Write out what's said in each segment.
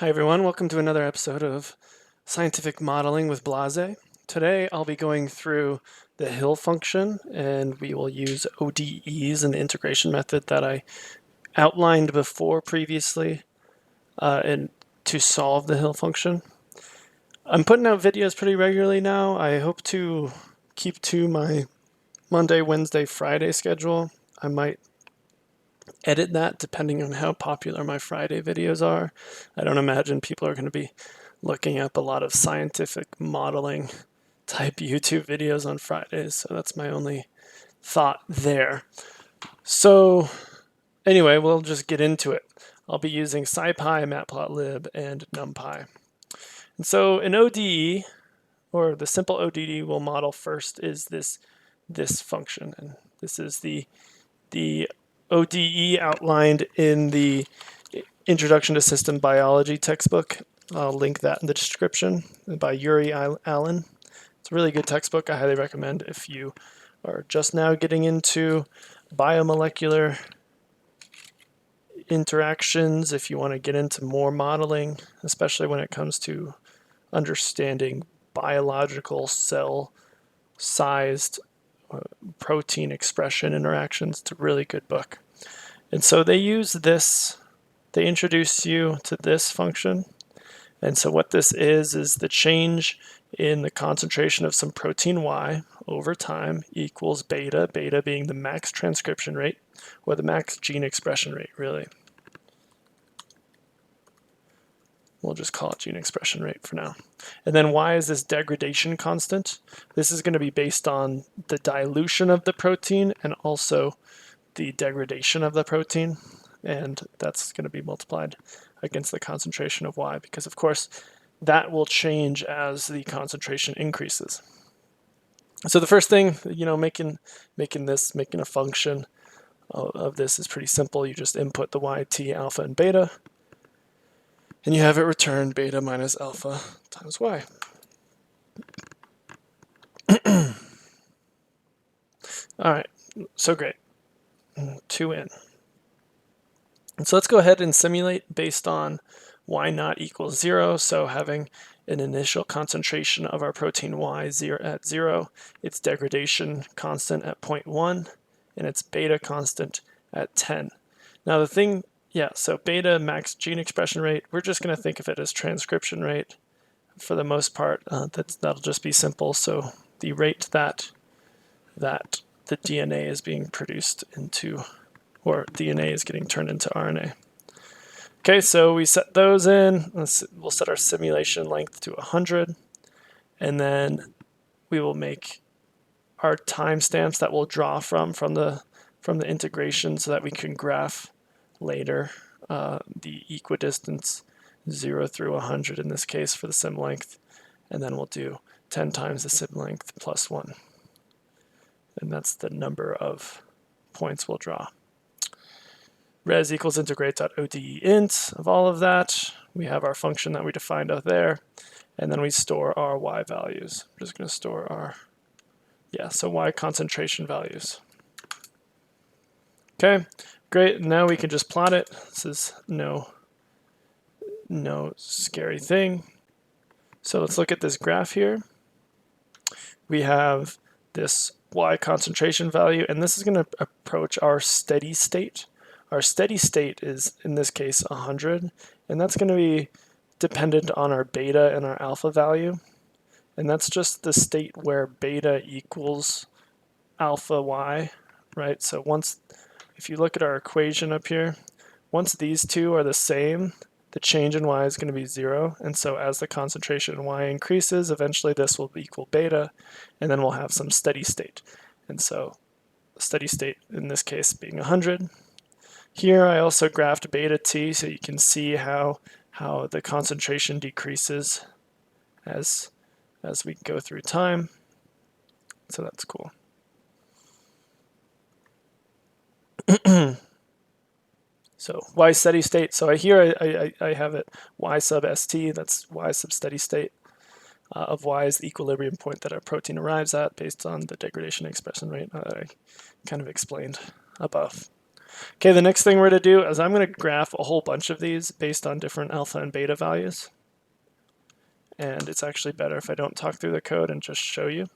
Hi everyone, welcome to another episode of Scientific Modeling with Blase. Today I'll be going through the Hill function and we will use ODEs, an integration method that I outlined before previously and to solve the Hill function. I'm putting out videos pretty regularly now. I hope to keep to my Monday, Wednesday, Friday schedule. I might edit that depending on how popular my Friday videos are. I don't imagine people are going to be looking up a lot of scientific modeling type YouTube videos on Fridays, so that's my only thought there. So anyway, we'll just get into it. I'll be using Scipy, Matplotlib, and NumPy. And so an ODE, or the simple ODE we'll model first, is this function, and this is the ODE outlined in the Introduction to System Biology textbook. I'll link that in the description, by Yuri Allen. It's a really good textbook. I highly recommend if you are just now getting into biomolecular interactions, if you want to get into more modeling, especially when it comes to understanding biological cell-sized protein expression interactions. It's a really good book. And so they use this, they introduce you to this function. And so what this is the change in the concentration of some protein Y over time equals beta, beta being the max transcription rate, or the max gene expression rate, really. We'll just call it gene expression rate for now. And then Y is this degradation constant. This is going to be based on the dilution of the protein and also the degradation of the protein. And that's going to be multiplied against the concentration of Y, because of course that will change as the concentration increases. So the first thing, making a function of this is pretty simple. You just input the Y, T, alpha, and beta, and you have it return beta minus alpha times Y. All right, so great. 2 in. And so let's go ahead and simulate based on Y naught equals 0. So having an initial concentration of our protein Y at 0, its degradation constant at 0.1, and its beta constant at 10. Now the thing, so beta max gene expression rate, we're just going to think of it as transcription rate for the most part. That'll just be simple. So the rate that the DNA is being produced into, or DNA is getting turned into RNA. Okay, so we set those in. We'll set our simulation length to 100, and then we will make our timestamps that we'll draw from the integration so that we can graph later the equidistance 0 through 100 in this case for the sim length, and then we'll do 10 times the sim length plus 1. And that's the number of points we'll draw. Res equals integrate.ode_int of all of that. We have our function that we defined out there, and then we store our Y values. I'm just going to store our, so Y concentration values. Okay, great. Now we can just plot it. This is no scary thing. So let's look at this graph here. We have this Y concentration value, and this is going to approach our steady state. Our steady state is, in this case, 100, and that's going to be dependent on our beta and our alpha value. And that's just the state where beta equals alpha Y, right? So if you look at our equation up here, once these two are the same, the change in Y is going to be 0. And so as the concentration in Y increases, eventually this will equal beta, and then we'll have some steady state. And so steady state in this case being 100. Here I also graphed beta t, so you can see how the concentration decreases as we go through time. So that's cool. So Y steady state. So here I have it Y sub st. That's Y sub steady state of Y is the equilibrium point that our protein arrives at based on the degradation expression rate that I kind of explained above. Okay, the next thing we're going to do is I'm going to graph a whole bunch of these based on different alpha and beta values. And it's actually better if I don't talk through the code and just show you.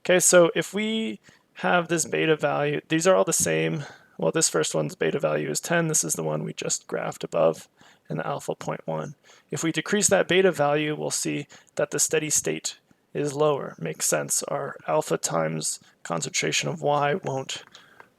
Okay, so if we have this beta value, these are all the same. Well, this first one's beta value is 10. This is the one we just graphed above, and the alpha 0.1. If we decrease that beta value, we'll see that the steady state is lower. Makes sense. Our alpha times concentration of y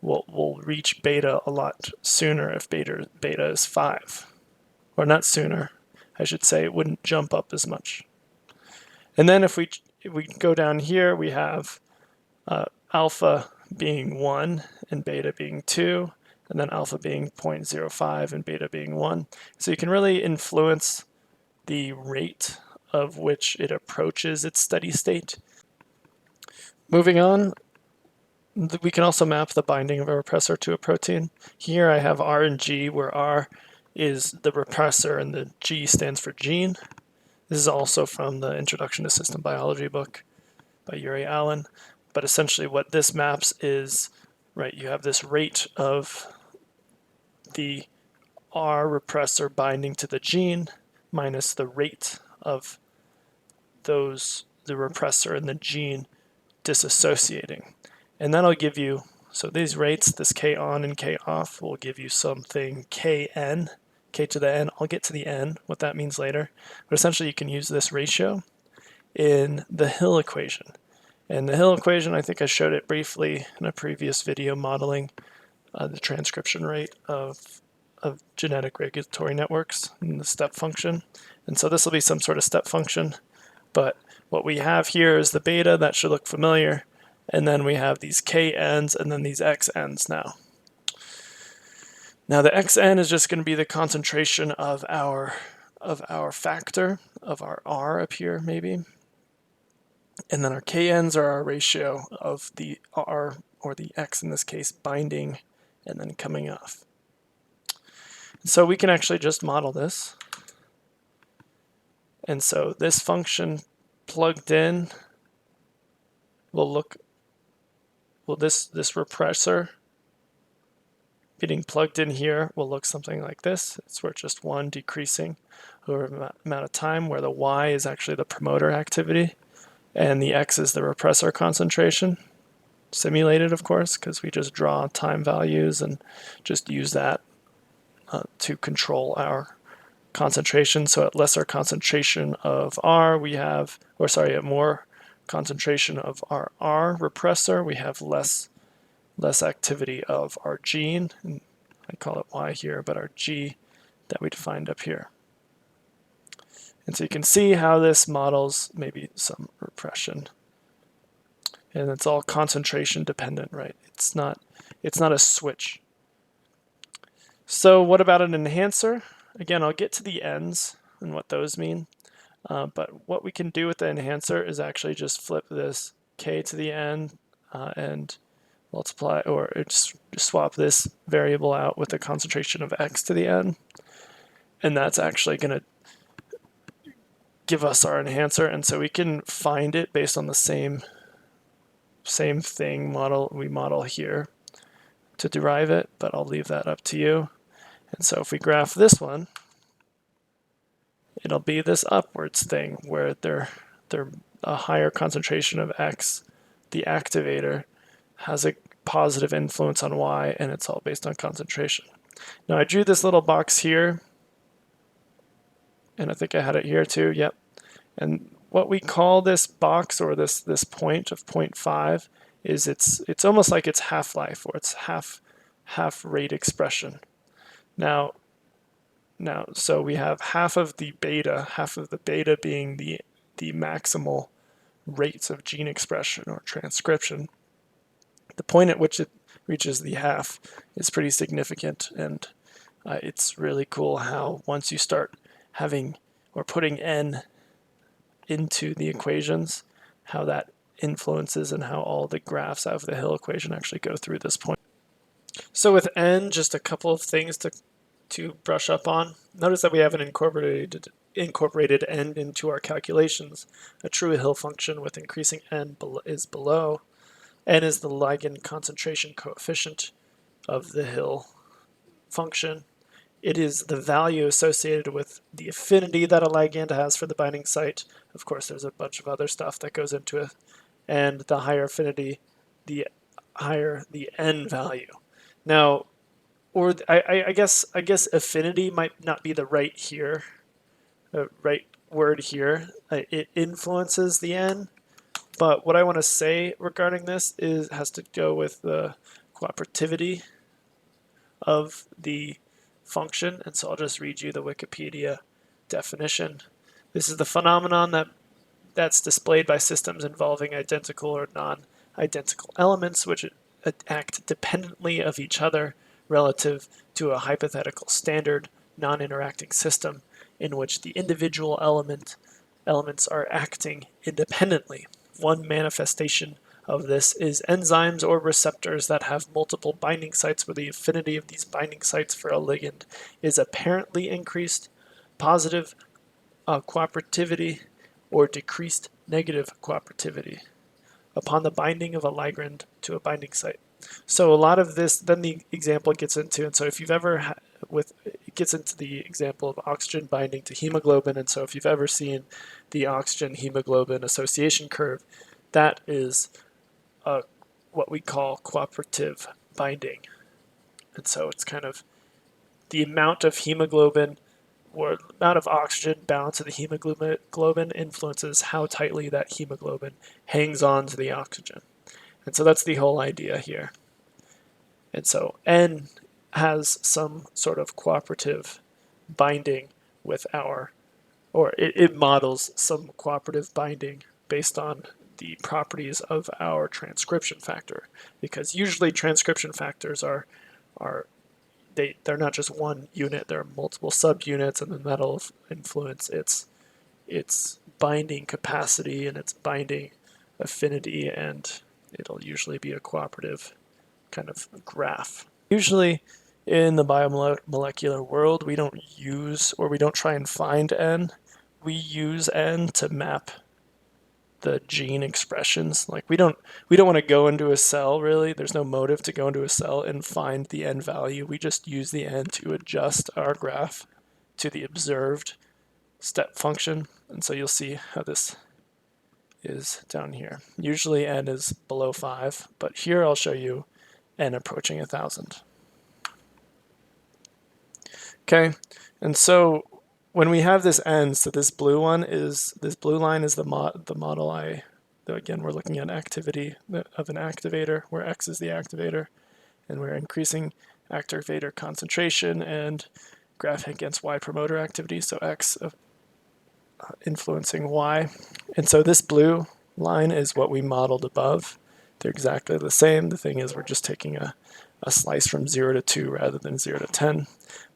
will reach beta a lot sooner if beta is 5. Or not sooner, I should say. It wouldn't jump up as much. And then if we go down here, we have alpha being 1 and beta being 2, and then alpha being 0.05 and beta being 1. So you can really influence the rate of which it approaches its steady state. Moving on, we can also map the binding of a repressor to a protein. Here I have R and G, where R is the repressor and the G stands for gene. This is also from the Introduction to System Biology book by Yuri Allen. But essentially what this maps is, right, you have this rate of the R repressor binding to the gene minus the rate of the repressor and the gene disassociating. And that'll give you, so these rates, this K on and K off, will give you something Kn, K to the N. I'll get to the N, what that means later. But essentially you can use this ratio in the Hill equation. And the Hill equation, I think I showed it briefly in a previous video modeling the transcription rate of genetic regulatory networks and the step function. And so this will be some sort of step function. But what we have here is the beta. That should look familiar. And then we have these Kn's and then these Xn's now. Now the Xn is just going to be the concentration of our factor, of our R up here maybe. And then our Kn's are our ratio of the R, or the X in this case, binding and then coming off. So we can actually just model this. And so this function plugged in will look, well, this repressor getting plugged in here will look something like this. It's where just 1 decreasing over the amount of time, where the Y is actually the promoter activity. And the X is the repressor concentration, simulated of course, because we just draw time values and just use that to control our concentration. So at lesser concentration of R, we have, or sorry, at more concentration of our R repressor, we have less activity of our gene, and I call it Y here, but our G that we defined up here. And so you can see how this models maybe some repression. And it's all concentration dependent, right? It's not a switch. So what about an enhancer? Again, I'll get to the ends and what those mean. But what we can do with the enhancer is actually just flip this K to the N and multiply, or just swap this variable out with the concentration of X to the N. And that's actually going to give us our enhancer, and so we can find it based on the same thing we model here to derive it, but I'll leave that up to you. And so if we graph this one, it'll be this upwards thing where they're a higher concentration of X, the activator, has a positive influence on Y, and it's all based on concentration. Now I drew this little box here, and I think I had it here too, yep. And what we call this box, or this point of 0.5, is it's almost like it's half-life, or it's half rate expression. Now, so we have half of the beta being the maximal rates of gene expression or transcription. The point at which it reaches the half is pretty significant, and it's really cool how once you start having or putting N into the equations, how that influences and how all the graphs out of the Hill equation actually go through this point. So with N, just a couple of things to brush up on. Notice that we haven't incorporated N into our calculations. A true Hill function with increasing N is below. N is the ligand concentration coefficient of the Hill function. It is the value associated with the affinity that a ligand has for the binding site. Of course, there's a bunch of other stuff that goes into it. And the higher affinity, the higher the N value. Now, or I guess affinity might not be the right word here. It influences the N, but what I want to say regarding this has to go with the cooperativity of the function, and so I'll just read you the Wikipedia definition. This is the phenomenon that's displayed by systems involving identical or non-identical elements which act dependently of each other relative to a hypothetical standard non-interacting system in which the individual elements are acting independently. One manifestation of this is enzymes or receptors that have multiple binding sites where the affinity of these binding sites for a ligand is apparently increased, positive cooperativity, or decreased negative cooperativity upon the binding of a ligand to a binding site. So a lot of this, then the example gets into, and so if you've ever it gets into the example of oxygen binding to hemoglobin, and so if you've ever seen the oxygen hemoglobin association curve, that is what we call cooperative binding. And so it's kind of the amount of hemoglobin or amount of oxygen bound to the hemoglobin influences how tightly that hemoglobin hangs on to the oxygen. And so that's the whole idea here. And so N has some sort of cooperative binding with it models some cooperative binding based on the properties of our transcription factor, because usually transcription factors they're not just one unit, there are multiple subunits, and then that'll influence its binding capacity and its binding affinity, and it'll usually be a cooperative kind of graph. Usually in the biomolecular world, we don't try and find N. We use N to map the gene expressions. Like we don't want to go into a cell, really. There's no motive to go into a cell and find the N value. We just use the N to adjust our graph to the observed step function. And so you'll see how this is down here. Usually N is below 5, but here I'll show you N approaching 1,000. Okay, and so when we have this N, so this blue line is the model again, we're looking at activity of an activator, where X is the activator, and we're increasing activator concentration and graphing against Y promoter activity, so X influencing Y. And so this blue line is what we modeled above. They're exactly the same. The thing is we're just taking a slice from 0 to 2 rather than 0 to 10.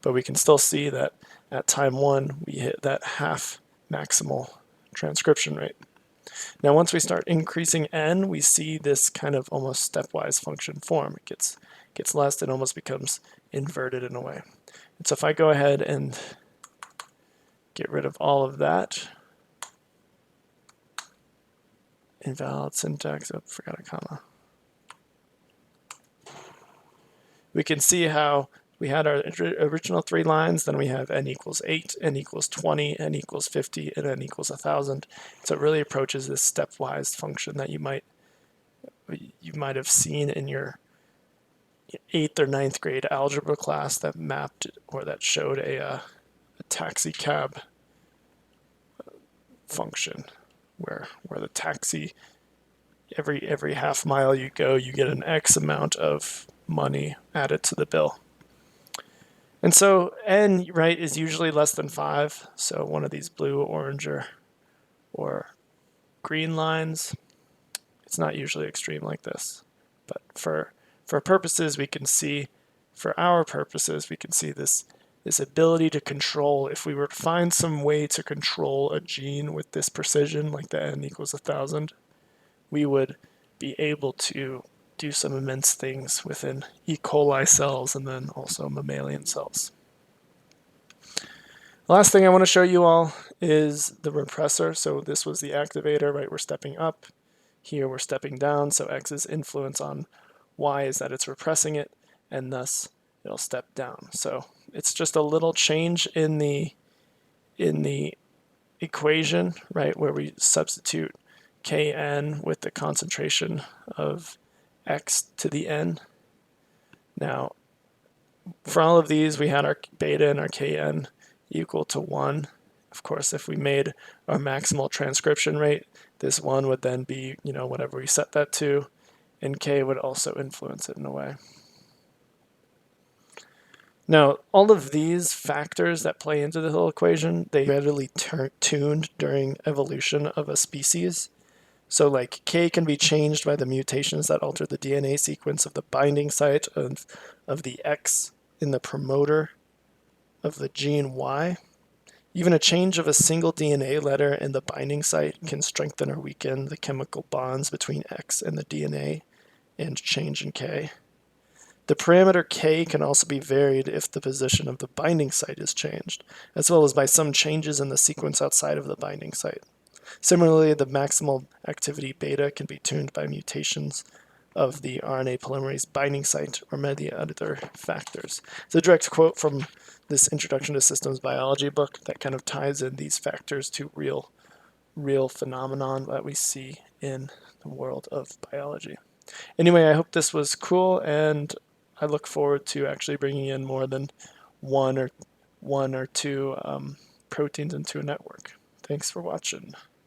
But we can still see that at time 1, we hit that half maximal transcription rate. Now once we start increasing N, we see this kind of almost stepwise function form. It gets less, it almost becomes inverted in a way. And so if I go ahead and get rid of all of that, invalid syntax, oh, forgot a comma. We can see how we had our original 3 lines, then we have N equals 8, N equals 20, N equals 50, and N equals 1,000. So it really approaches this stepwise function that you might have seen in your 8th or 9th grade algebra class that mapped or that showed a taxi cab function where the taxi, every half mile you go, you get an X amount of money added to the bill. And so N, right, is usually less than 5. So one of these blue, orange, or green lines, it's not usually extreme like this. But for purposes, we can see, for our purposes, we can see this ability to control. If we were to find some way to control a gene with this precision, like the N equals 1,000, we would be able to do some immense things within E. coli cells and then also mammalian cells. The last thing I want to show you all is the repressor. So this was the activator, right? We're stepping up. Here we're stepping down. So X's influence on Y is that it's repressing it, and thus it'll step down. So it's just a little change in the equation, right, where we substitute Kn with the concentration of x to the n. Now, for all of these, we had our beta and our Kn equal to 1. Of course, if we made our maximal transcription rate, this 1 would then be, whatever we set that to, and K would also influence it in a way. Now, all of these factors that play into the whole equation, they readily tuned during evolution of a species. So like K can be changed by the mutations that alter the DNA sequence of the binding site of the X in the promoter of the gene Y. Even a change of a single DNA letter in the binding site can strengthen or weaken the chemical bonds between X and the DNA and change in K. The parameter K can also be varied if the position of the binding site is changed, as well as by some changes in the sequence outside of the binding site. Similarly, the maximal activity beta can be tuned by mutations of the RNA polymerase binding site or many other factors. It's a direct quote from this Introduction to Systems Biology book that kind of ties in these factors to real phenomenon that we see in the world of biology. Anyway, I hope this was cool, and I look forward to actually bringing in more than one or two proteins into a network. Thanks for watching.